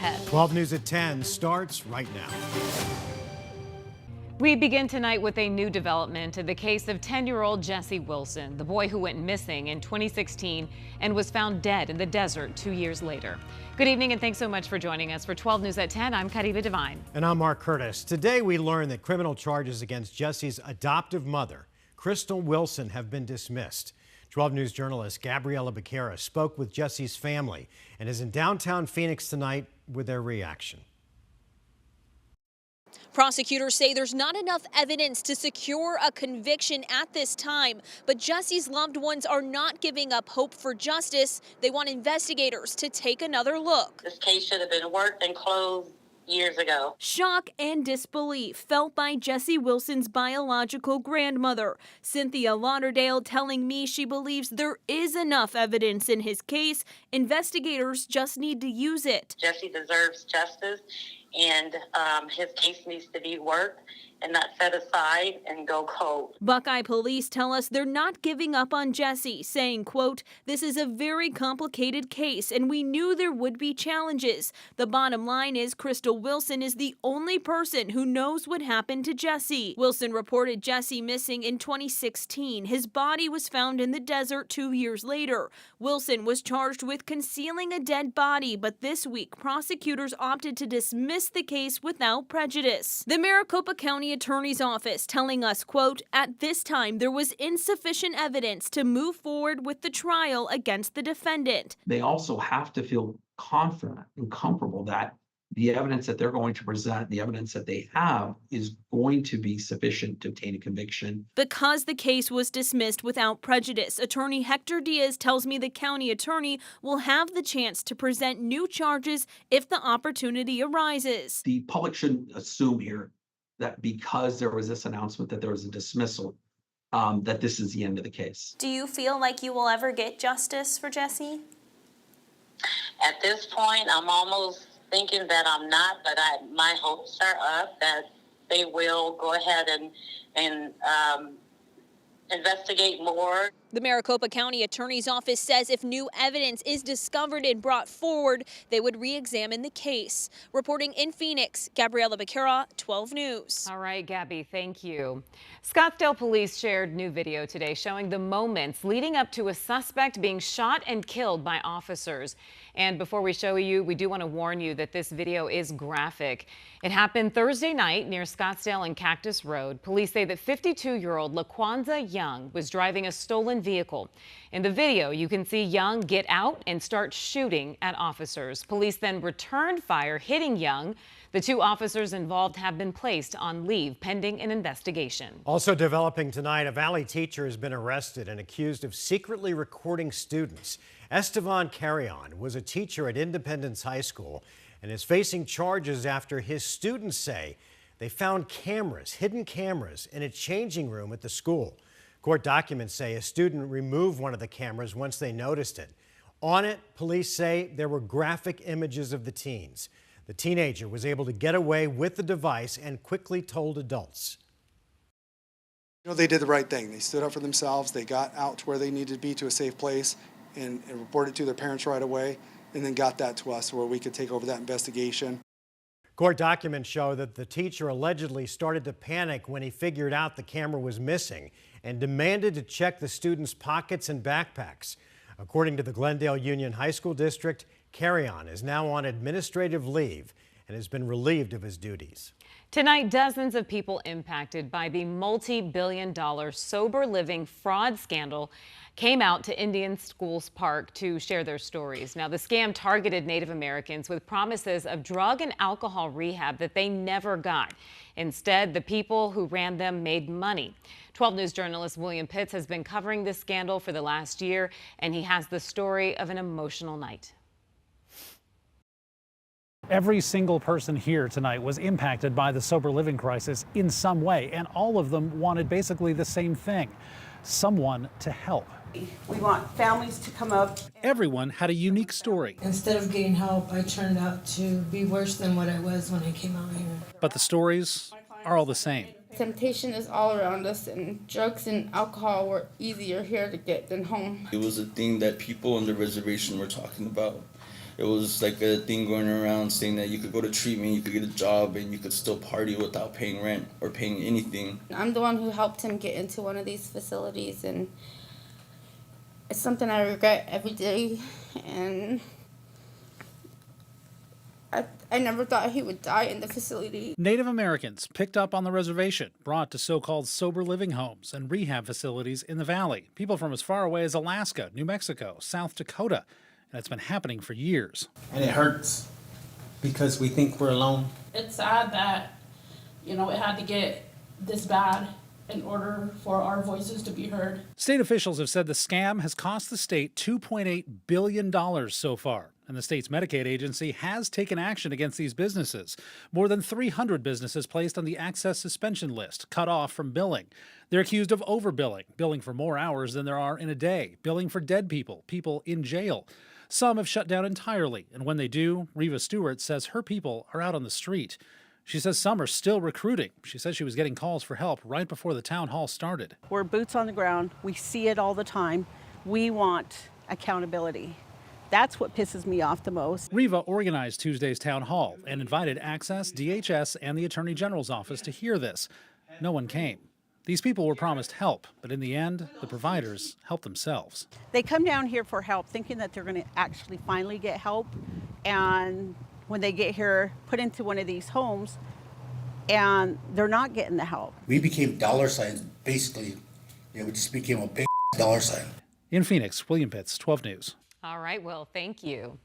ahead. 12 News at 10 starts right now. We begin tonight with a new development in the case of 10-year-old Jesse Wilson, the boy who went missing in 2016 and was found dead in the desert 2 years later. Good evening and thanks so much for joining us for 12 News at 10. I'm Kariba Devine. And I'm Mark Curtis. Today we learned that criminal charges against Jesse's adoptive mother, Crystal Wilson, have been dismissed. 12 News journalist Gabriela Becerra spoke with Jesse's family and is in downtown Phoenix tonight with their reaction. Prosecutors say there's not enough evidence to secure a conviction at this time, but Jesse's loved ones are not giving up hope for justice. They want investigators to take another look. This case should have been worked and closed years ago. Shock and disbelief felt by Jesse Wilson's biological grandmother, Cynthia Lauderdale, telling me she believes there is enough evidence in his case. Investigators just need to use it. Jesse deserves justice, and his case needs to be worked and not set aside and go cold. Buckeye police tell us they're not giving up on Jesse, saying, quote, "This is a very complicated case and we knew there would be challenges. The bottom line is Crystal Wilson is the only person who knows what happened to Jesse." Wilson reported Jesse missing in 2016. His body was found in the desert 2 years later. Wilson was charged with concealing a dead body, but this week prosecutors opted to dismiss the case without prejudice. The Maricopa County Attorney's Office telling us, quote, "At this time, there was insufficient evidence to move forward with the trial against the defendant." They also have to feel confident and comfortable that the evidence that they're going to present, the evidence that they have, is going to be sufficient to obtain a conviction. Because the case was dismissed without prejudice, attorney Hector Diaz tells me the county attorney will have the chance to present new charges if the opportunity arises. The public shouldn't assume here that because there was this announcement that there was a dismissal, that this is the end of the case. Do you feel like you will ever get justice for Jesse? At this point, I'm almost thinking that I'm not, but my hopes are up that they will go ahead and investigate more. The Maricopa County Attorney's Office says if new evidence is discovered and brought forward, they would re-examine the case. Reporting in Phoenix, Gabriela Becerra, 12 News. All right, Gabby, thank you. Scottsdale police shared new video today showing the moments leading up to a suspect being shot and killed by officers. And before we show you, we do want to warn you that this video is graphic. It happened Thursday night near Scottsdale and Cactus Road. Police say that 52-year-old Laquanza Young was driving a stolen vehicle. In the video, you can see Young get out and start shooting at officers. Police then returned fire, hitting Young. The two officers involved have been placed on leave pending an investigation. Also developing tonight, a Valley teacher has been arrested and accused of secretly recording students. Estevan Carrion was a teacher at Independence High School and is facing charges after his students say they found cameras, hidden cameras, in a changing room at the school. Court documents say a student removed one of the cameras once they noticed it. On it, police say there were graphic images of the teens. The teenager was able to get away with the device and quickly told adults. You know, they did the right thing. They stood up for themselves. They got out to where they needed to be, to a safe place, and reported to their parents right away, and then got that to us where we could take over that investigation. Court documents show that the teacher allegedly started to panic when he figured out the camera was missing and demanded to check the students' pockets and backpacks. According to the Glendale Union High School District, Carrion is now on administrative leave and has been relieved of his duties. Tonight, dozens of people impacted by the multi-billion-dollar sober living fraud scandal came out to Indian Schools Park to share their stories. Now, the scam targeted Native Americans with promises of drug and alcohol rehab that they never got. Instead, the people who ran them made money. 12 News journalist William Pitts has been covering this scandal for the last year, and he has the story of an emotional night. Every single person here tonight was impacted by the sober living crisis in some way, and all of them wanted basically the same thing: someone to help. We want families to come up. Everyone had a unique story. Instead of getting help, I turned out to be worse than what I was when I came out here. But the stories are all the same. Temptation is all around us, and drugs and alcohol were easier here to get than home. It was a thing that people on the reservation were talking about. It was like a thing going around saying that you could go to treatment, you could get a job, and you could still party without paying rent or paying anything. I'm the one who helped him get into one of these facilities, and it's something I regret every day, and I never thought he would die in the facility. Native Americans picked up on the reservation, brought to so-called sober living homes and rehab facilities in the valley. People from as far away as Alaska, New Mexico, South Dakota. And it's been happening for years. And it hurts because we think we're alone. It's sad that, it had to get this bad in order for our voices to be heard. State officials have said the scam has cost the state $2.8 billion so far. And the state's Medicaid agency has taken action against these businesses. More than 300 businesses placed on the access suspension list, cut off from billing. They're accused of overbilling, billing for more hours than there are in a day, billing for dead people, people in jail. Some have shut down entirely, and when they do, Reva Stewart says her people are out on the street. She says some are still recruiting. She says she was getting calls for help right before the town hall started. We're boots on the ground. We see it all the time. We want accountability. That's what pisses me off the most. Reva organized Tuesday's town hall and invited Access, DHS, and the Attorney General's office to hear this. No one came. These people were promised help, but in the end, the providers helped themselves. They come down here for help thinking that they're going to actually finally get help. And when they get here, put into one of these homes, and they're not getting the help. We became dollar signs, basically. We just became a big dollar sign. In Phoenix, William Pitts, 12 News. All right, well, thank you.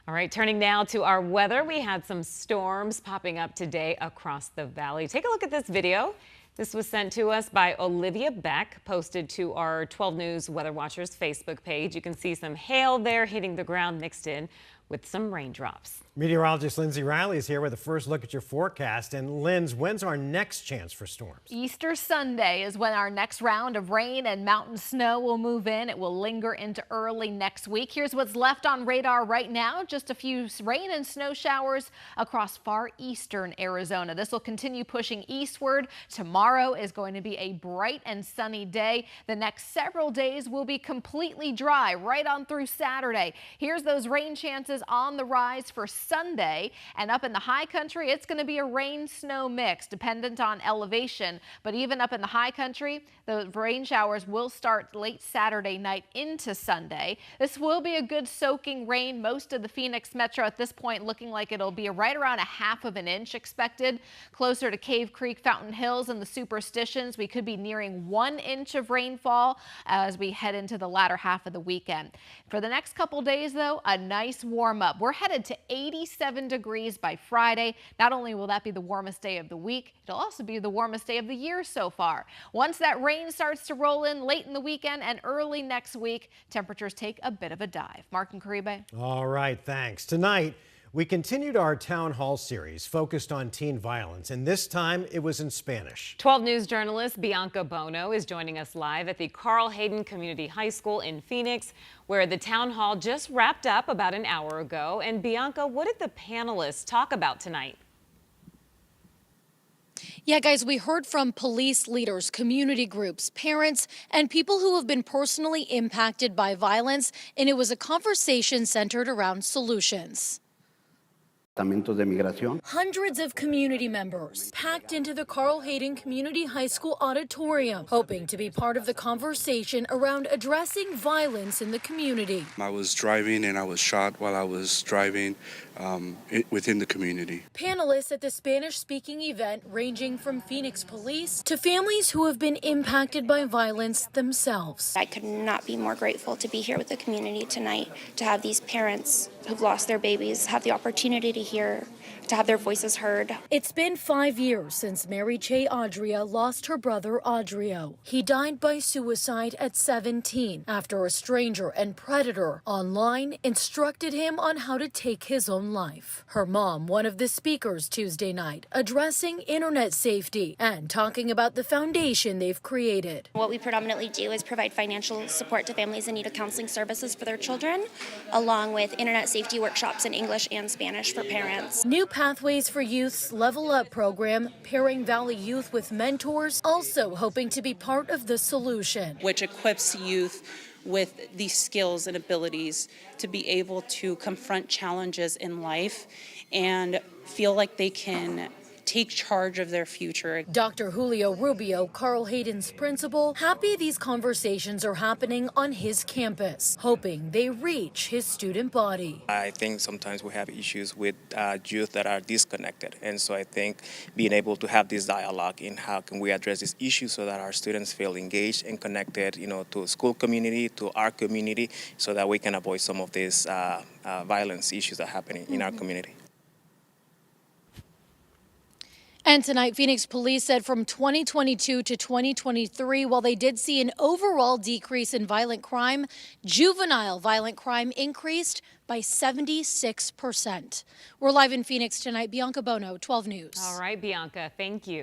All right, turning now to our weather. We had some storms popping up today across the valley. Take a look at this video. This was sent to us by Olivia Beck, posted to our 12 News Weather Watchers Facebook page. You can see some hail there hitting the ground mixed in with some raindrops. Meteorologist Lindsay Riley is here with a first look at your forecast. And Linz, when's our next chance for storms? Easter Sunday is when our next round of rain and mountain snow will move in. It will linger into early next week. Here's what's left on radar right now. Just a few rain and snow showers across far eastern Arizona. This will continue pushing eastward. Tomorrow is going to be a bright and sunny day. The next several days will be completely dry right on through Saturday. Here's those rain chances on the rise for Sunday, and up in the high country, it's going to be a rain-snow mix dependent on elevation. But even up in the high country, the rain showers will start late Saturday night into Sunday. This will be a good soaking rain. Most of the Phoenix metro at this point looking like it'll be right around 1/2 inch expected. Closer to Cave Creek, Fountain Hills, and the Superstitions, we could be nearing 1 inch of rainfall as we head into the latter half of the weekend. For the next couple days, though, a nice warm up. We're headed to 87 degrees by Friday. Not only will that be the warmest day of the week, it'll also be the warmest day of the year so far. Once that rain starts to roll in late in the weekend and early next week, temperatures take a bit of a dive. Mark and Caribe. All right, thanks. Tonight, we continued our town hall series focused on teen violence, and this time it was in Spanish. 12 News journalist Bianca Bono is joining us live at the Carl Hayden Community High School in Phoenix, where the town hall just wrapped up about an hour ago. And Bianca, what did the panelists talk about tonight? Yeah, guys, we heard from police leaders, community groups, parents, and people who have been personally impacted by violence, and it was a conversation centered around solutions. Hundreds of community members packed into the Carl Hayden Community High School auditorium, hoping to be part of the conversation around addressing violence in the community. I was driving and I was shot while I was driving within the community. Panelists at the Spanish-speaking event ranging from Phoenix police to families who have been impacted by violence themselves. I could not be more grateful to be here with the community tonight, to have these parents who've lost their babies have the opportunity to hear, to have their voices heard. It's been 5 years since Mary Che Adria lost her brother Adrio. He died by suicide at 17 after a stranger and predator online instructed him on how to take his own life. Her mom, one of the speakers Tuesday night, addressing internet safety and talking about the foundation they've created. What we predominantly do is provide financial support to families in need of counseling services for their children, along with internet safety workshops in English and Spanish for parents. New Pathways for Youth's Level Up program, pairing Valley youth with mentors, also hoping to be part of the solution. Which equips youth with these skills and abilities to be able to confront challenges in life and feel like they can take charge of their future. Dr. Julio Rubio, Carl Hayden's principal, happy these conversations are happening on his campus, hoping they reach his student body. I think sometimes we have issues with youth that are disconnected, and so I think being able to have this dialogue in how can we address this issue so that our students feel engaged and connected, to school community, to our community, so that we can avoid some of these violence issues that are happening in our community. And tonight, Phoenix police said from 2022 to 2023, while they did see an overall decrease in violent crime, juvenile violent crime increased by 76%. We're live in Phoenix tonight. Bianca Bono, 12 News. All right, Bianca, thank you.